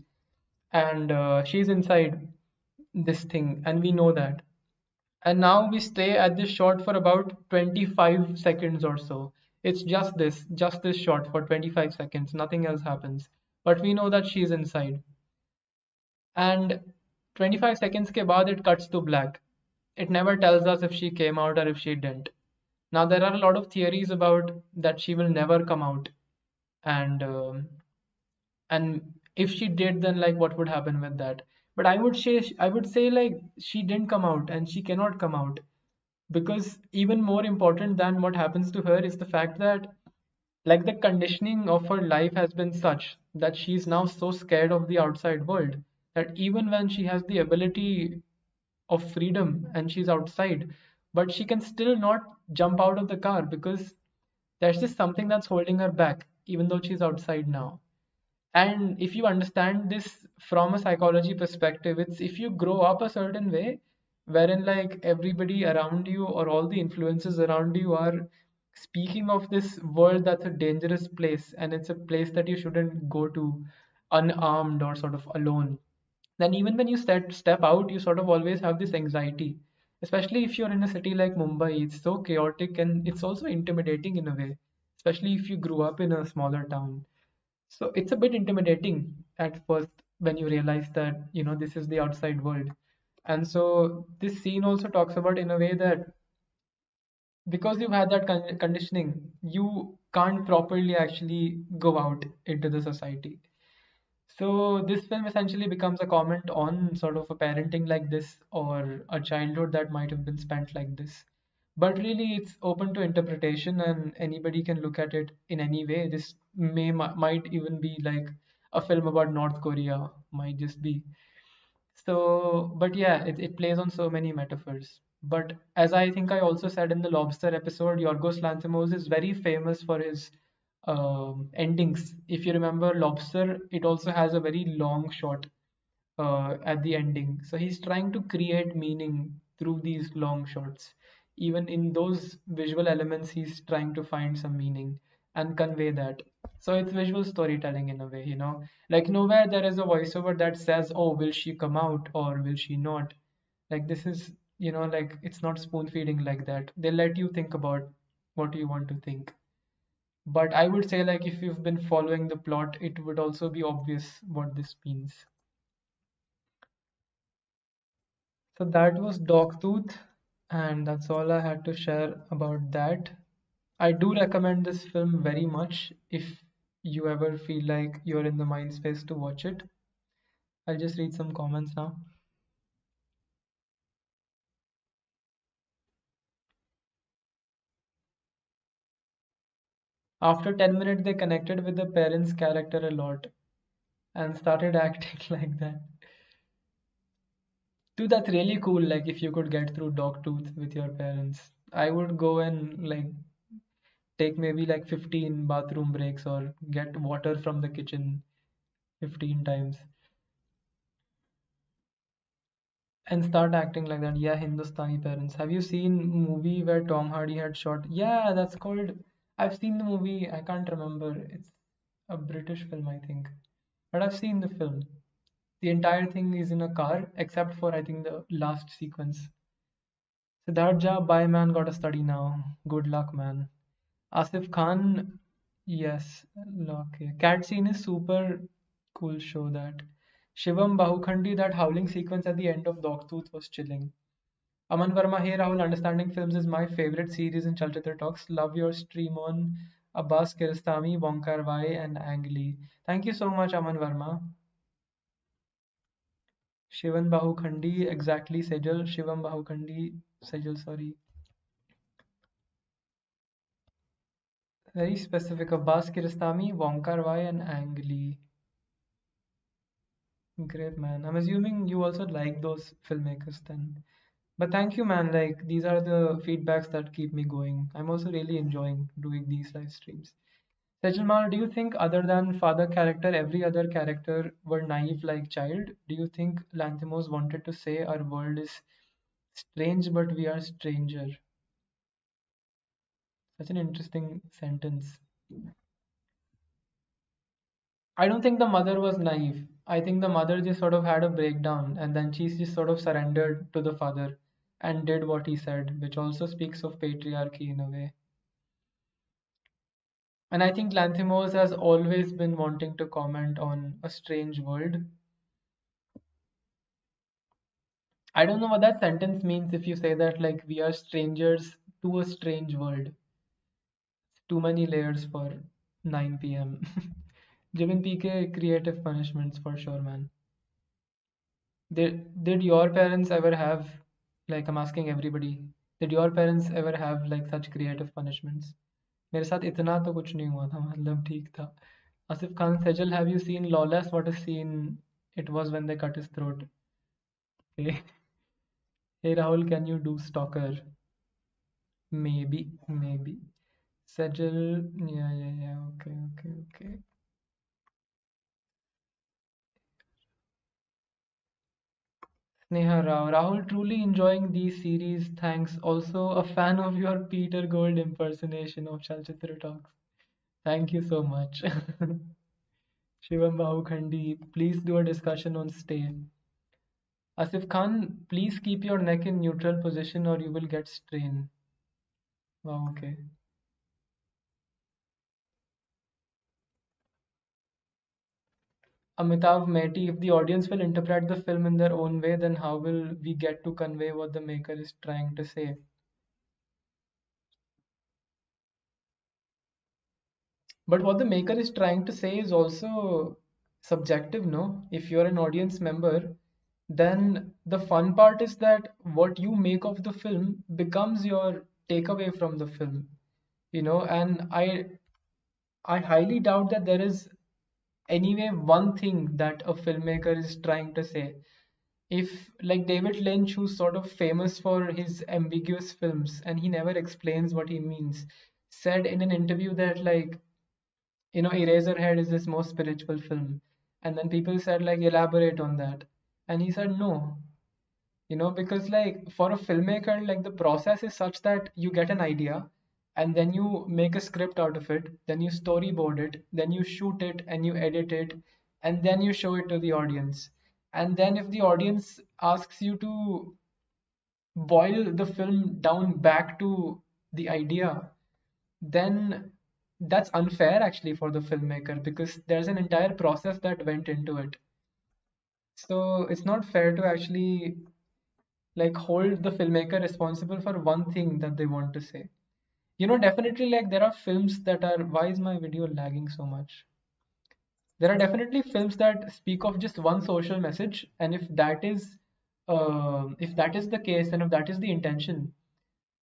A: and she's inside this thing, and we know that. And now we stay at this shot for about 25 seconds or so. It's just this shot for 25 seconds. Nothing else happens. But we know that she's inside. And 25 seconds ke baad it cuts to black. It never tells us if she came out or if she didn't. Now there are a lot of theories about that she will never come out, and if she did, then like what would happen with that? But I would say like she didn't come out and she cannot come out, because even more important than what happens to her is the fact that like the conditioning of her life has been such that she's now so scared of the outside world that even when she has the ability of freedom and she's outside, but she can still not jump out of the car because there's just something that's holding her back, even though she's outside now. And if you understand this from a psychology perspective, it's if you grow up a certain way, wherein like everybody around you or all the influences around you are speaking of this world that's a dangerous place and it's a place that you shouldn't go to unarmed or sort of alone, then even when you step out, you sort of always have this anxiety. Especially if you're in a city like Mumbai, it's so chaotic and it's also intimidating in a way, especially if you grew up in a smaller town. So it's a bit intimidating at first when you realize that, this is the outside world. And so this scene also talks about in a way that because you've had that conditioning, you can't properly actually go out into the society. So this film essentially becomes a comment on sort of a parenting like this or a childhood that might have been spent like this. But really, it's open to interpretation, and anybody can look at it in any way. This might even be like a film about North Korea, might just be. So, but yeah, it plays on so many metaphors. But as I think I also said in the Lobster episode, Yorgos Lanthimos is very famous for his endings. If you remember Lobster, it also has a very long shot at the ending. So he's trying to create meaning through these long shots. Even in those visual elements, he's trying to find some meaning and convey that. So it's visual storytelling in a way, Like nowhere there is a voiceover that says, "Oh, will she come out or will she not?" Like this is, like it's not spoon feeding like that. They let you think about what you want to think. But I would say, like, if you've been following the plot, it would also be obvious what this means. So that was Dogtooth, and that's all I had to share about that. I do recommend this film very much if you ever feel like you're in the mind space to watch it. I'll just read some comments now. After 10 minutes, they connected with the parents' character a lot and started acting like that. Dude, that's really cool. Like, if you could get through Dogtooth with your parents, I would go and like take maybe like 15 bathroom breaks or get water from the kitchen 15 times and start acting like that. Yeah, Hindustani parents. Have you seen movie where Tom Hardy had shot? Yeah, that's called. I've seen the movie. I can't remember. It's a British film, I think. But I've seen the film. The entire thing is in a car, except for I think the last sequence. Siddharth, bye man, gotta study now. Good luck, man. Asif Khan, yes, okay. Cat scene is super cool. Show that. Shivam Bahukhandi, that howling sequence at the end of Dogtooth was chilling. Aman Verma, hey Rahul, Understanding Films is my favorite series in Chalchitra Talks. Love your stream on Abbas Kiarostami, Wonkar Vai, and Ang Lee. Thank you so much, Aman Verma. Shivan Bahukhandi, exactly, Sejal. Shivam Bahukhandi, Sejal, sorry. Very specific. Abbas Kiarostami, Wonkar Vai, and Ang Lee. Great, man. I'm assuming you also like those filmmakers then. But thank you, man. Like, these are the feedbacks that keep me going. I'm also really enjoying doing these live streams. Sejal, do you think other than father character, every other character were naive like child? Do you think Lanthimos wanted to say our world is strange, but we are stranger? Such an interesting sentence. I don't think the mother was naive. I think the mother just sort of had a breakdown and then she just sort of surrendered to the father and did what he said, which also speaks of patriarchy in a way. And I think Lanthimos has always been wanting to comment on a strange world. I don't know what that sentence means if you say that like we are strangers to a strange world. Too many layers for 9 p.m. Given PK creative punishments for sure, man. Did your parents ever have, like I'm asking everybody, did your parents ever have like such creative punishments? मेरे साथ इतना तो कुछ नहीं हुआ था मतलब ठीक था. Asif Khan Sejal, have you seen Lawless? What a scene it was when they cut his throat. Okay. Hey Rahul, can you do Stalker? Maybe, maybe. Sajal, yeah, yeah, yeah. Okay, okay, okay. Sneha Rao, Rahul, truly enjoying these series. Thanks. Also, a fan of your Peter Gold impersonation of Chalchitra Talks. Thank you so much. Shivam Bahukhandi, please do a discussion on stay. Asif Khan, please keep your neck in neutral position or you will get strain. Wow, okay. Amitav Mehti, if the audience will interpret the film in their own way, then how will we get to convey what the maker is trying to say? But what the maker is trying to say is also subjective, no? If you're an audience member, then the fun part is that what you make of the film becomes your takeaway from the film, and I highly doubt that there is anyway one thing that a filmmaker is trying to say. If like David Lynch, who's sort of famous for his ambiguous films and he never explains what he means, said in an interview that like Eraserhead is his most spiritual film. And then people said, like, elaborate on that. And he said, no, because, like, for a filmmaker, like, the process is such that you get an idea and then you make a script out of it, then you storyboard it, then you shoot it and you edit it, and then you show it to the audience. And then if the audience asks you to boil the film down back to the idea, then that's unfair actually for the filmmaker because there's an entire process that went into it. So it's not fair to actually like hold the filmmaker responsible for one thing that they want to say. Definitely like there are films that are, why is my video lagging so much? There are definitely films that speak of just one social message, and if that is the case, and if that is the intention,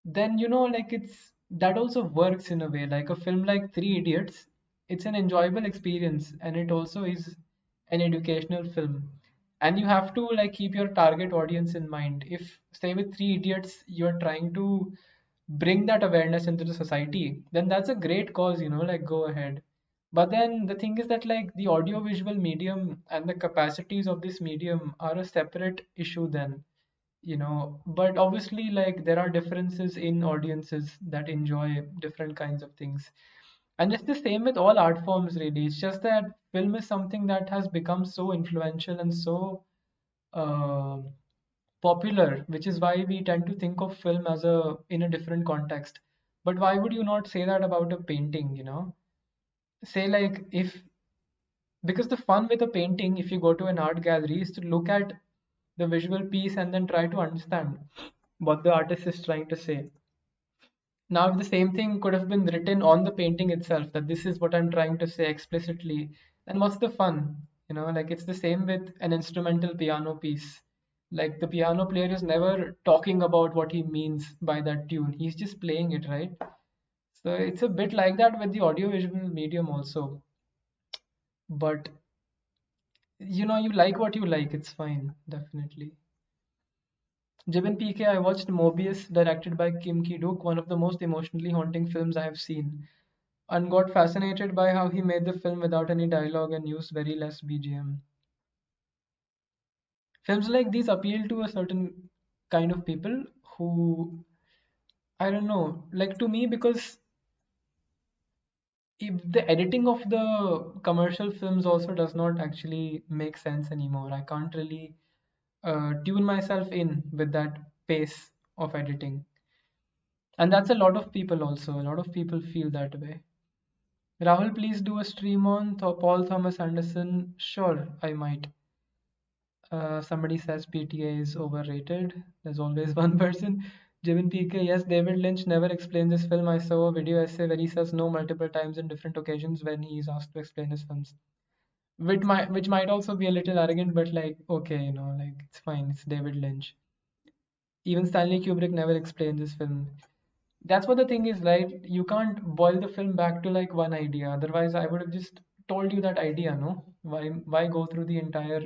A: then like it's that also works in a way. Like a film like Three Idiots, it's an enjoyable experience and it also is an educational film, and you have to like keep your target audience in mind. If say with Three Idiots you're trying to bring that awareness into the society, then that's a great cause, like go ahead. But then the thing is that like the audiovisual medium and the capacities of this medium are a separate issue then, but obviously like there are differences in audiences that enjoy different kinds of things, and it's the same with all art forms really. It's just that film is something that has become so influential and so uh, popular, which is why we tend to think of film as a in a different context. But why would you not say that about a painting, say like if because the fun with a painting, if you go to an art gallery, is to look at the visual piece and then try to understand what the artist is trying to say. Now, if the same thing could have been written on the painting itself, that this is what I'm trying to say explicitly, then what's the fun? Like it's the same with an instrumental piano piece. Like the piano player is never talking about what he means by that tune, he's just playing it, right? So it's a bit like that with the audiovisual medium also. But you like what you like, it's fine, definitely. Jibin PK, I watched Mobius, directed by Kim Ki-duk, one of the most emotionally haunting films I have seen, and got fascinated by how he made the film without any dialogue and used very less BGM. Films like these appeal to a certain kind of people who, I don't know, like to me, because if the editing of the commercial films also does not actually make sense anymore. I can't really tune myself in with that pace of editing. And that's a lot of people also. A lot of people feel that way. Rahul, please do a stream on Paul Thomas Anderson. Sure, I might. Somebody says PTA is overrated. There's always one person. Jibin PK, yes, David Lynch never explained this film. I saw a video essay where he says no multiple times in different occasions when he is asked to explain his films. Which might also be a little arrogant, but like, okay, like it's fine. It's David Lynch. Even Stanley Kubrick never explained this film. That's what the thing is, right? You can't boil the film back to like one idea. Otherwise, I would have just told you that idea, no? Why go through the entire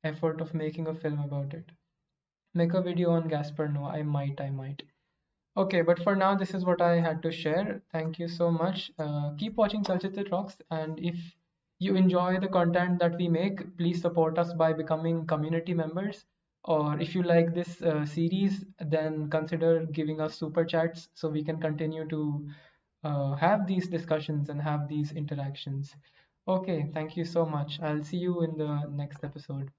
A: effort of making a film about it? Make a video on Gasper? No, I might. Okay, but for now, this is what I had to share. Thank you so much. Keep watching Chalchitra Talks, and if you enjoy the content that we make, please support us by becoming community members. Or if you like this series, then consider giving us super chats so we can continue to have these discussions and have these interactions. Okay, thank you so much. I'll see you in the next episode.